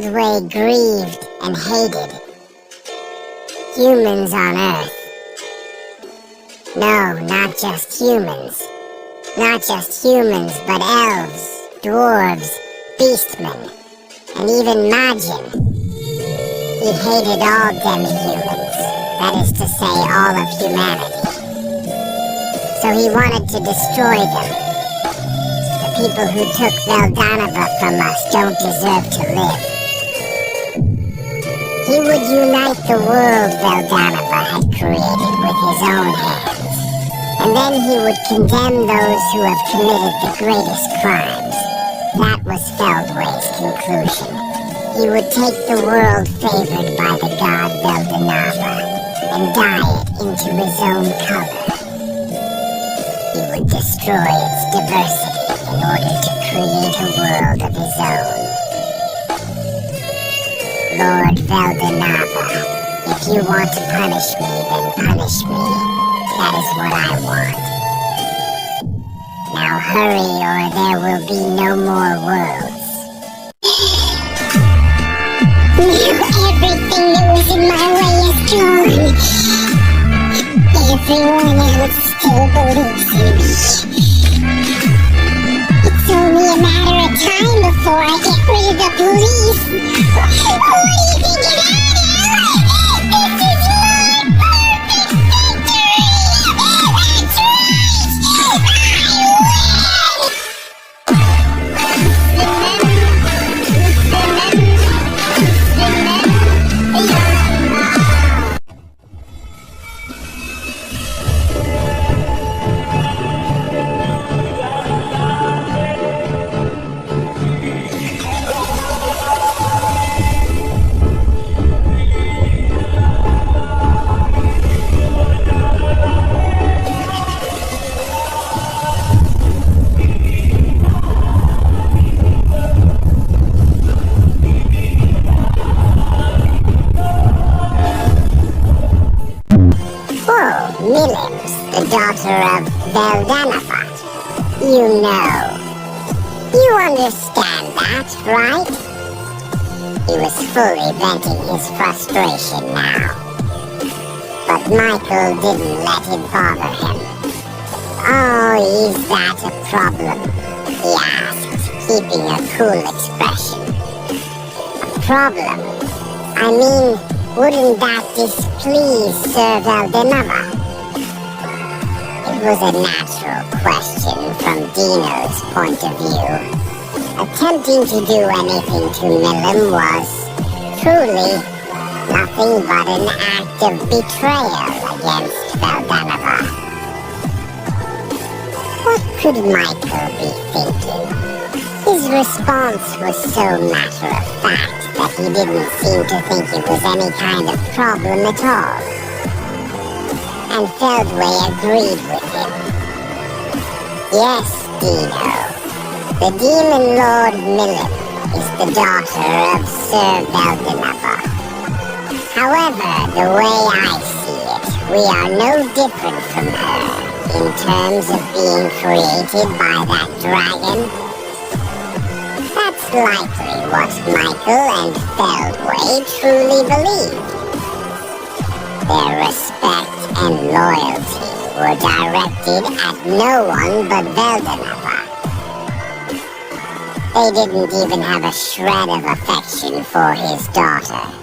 Feldway grieved and hated humans on Earth. No, not just humans. Not just humans, but elves, dwarves, beastmen, and even Majin. He hated all demi-humans, that is to say, all of humanity. So he wanted to destroy them. The people who took Veldanava from us don't deserve to live. He would unite the world Veldanava had created with his own hands. And then he would condemn those who have committed the greatest crimes. That was Feldway's conclusion. He would take the world favored by the god Veldanava and dye it into his own color. He would destroy its diversity in order to create a world of his own. Lord Veldanava, if you want to punish me, then punish me. That is what I want. Now hurry, or there will be no more worlds. Now everything that was in my way is gone. Everyone else still believes in me. It's only a matter of time before I get rid of the police. What do you think of that? This is my perfect victory! That's the daughter of Veldanava. You know. You understand that, right? He was fully venting his frustration now. But Michael didn't let it bother him. Oh, is that a problem? He asked, keeping a cool expression. A problem? I mean, wouldn't that displease Sir Veldanava? It was a natural question from Dino's point of view. Attempting to do anything to Milim was truly nothing but an act of betrayal against Veldanava. What could Michael be thinking? His response was so matter-of-fact that he didn't seem to think it was any kind of problem at all. And Feldway agreed with him. Yes, Dino. The Demon Lord Milim is the daughter of Sir Veldanava. However, the way I see it, we are no different from her in terms of being created by that dragon. That's likely what Michael and Feldway truly believed. Their respect and loyalty were directed at no one but Veldanava. They didn't even have a shred of affection for his daughter.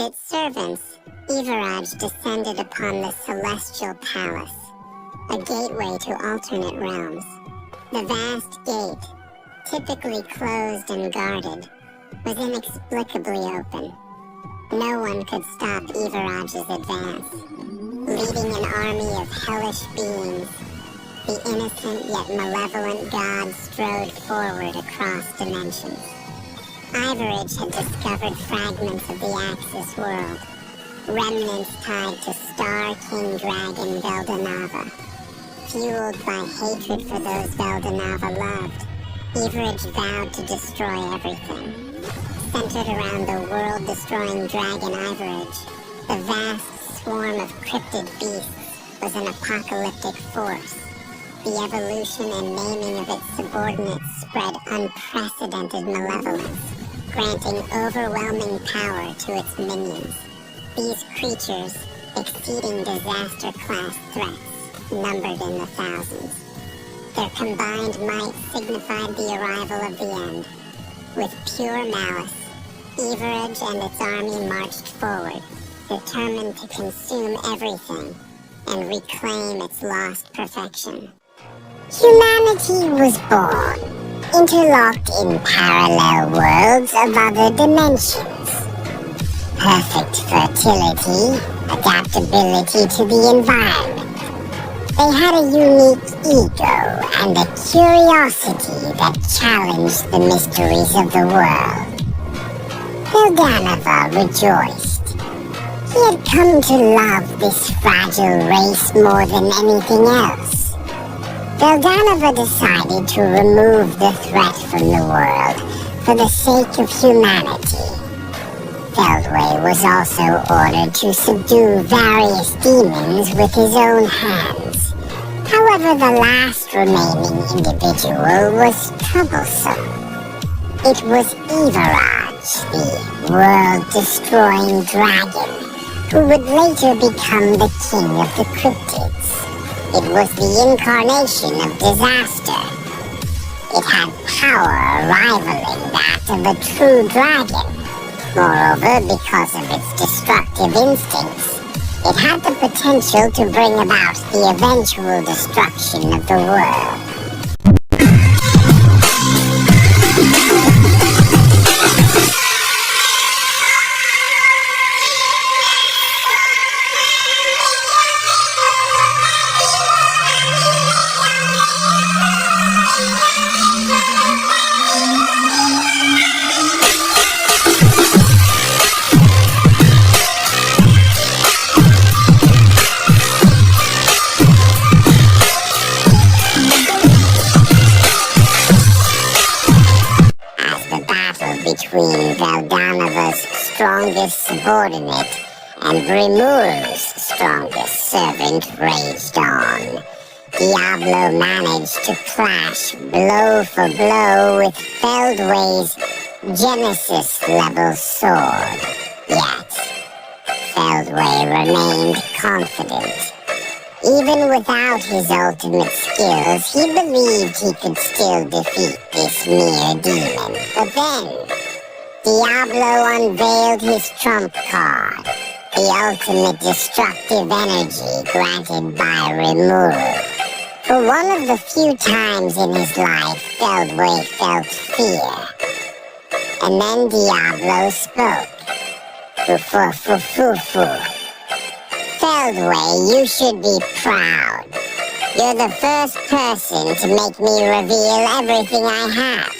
its servants, Ivarage descended upon the Celestial Palace, a gateway to alternate realms. The vast gate, typically closed and guarded, was inexplicably open. No one could stop Ivarage's advance. Leading an army of hellish beings, the innocent yet malevolent god strode forward across dimensions. Ivarage had discovered fragments of the Axis world, remnants tied to Star King Dragon Veldanava. Fueled by hatred for those Veldanava loved, Ivarage vowed to destroy everything. Centered around the world-destroying dragon Ivarage, the vast swarm of cryptid beasts was an apocalyptic force. The evolution and naming of its subordinates spread unprecedented malevolence, granting overwhelming power to its minions. These creatures, exceeding disaster-class threats, numbered in the thousands. Their combined might signified the arrival of the end. With pure malice, Ivarage and its army marched forward, determined to consume everything and reclaim its lost perfection. Humanity was born, interlocked in parallel worlds of other dimensions. Perfect fertility, adaptability to the environment. They had a unique ego and a curiosity that challenged the mysteries of the world. Veldanava rejoiced. He had come to love this fragile race more than anything else. Veldanava decided to remove the threat from the world for the sake of humanity. Feldway was also ordered to subdue various demons with his own hands. However, the last remaining individual was troublesome. It was Ivarage, the world-destroying dragon, who would later become the king of the cryptids. It was the incarnation of disaster. It had power rivaling that of a true dragon. Moreover, because of its destructive instincts, it had the potential to bring about the eventual destruction of the world. Between Veldanava's strongest subordinate and Rimuru's strongest servant raged on. Diablo managed to clash blow for blow with Feldway's Genesis-level sword. Yet, Feldway remained confident. Even without his ultimate skills, he believed he could still defeat this mere demon. But then, Diablo unveiled his trump card, the ultimate destructive energy granted by Rimuru. For one of the few times in his life, Feldway felt fear. And then Diablo spoke. Fu-fu-fu-fu-fu. Feldway, you should be proud. You're the first person to make me reveal everything I have.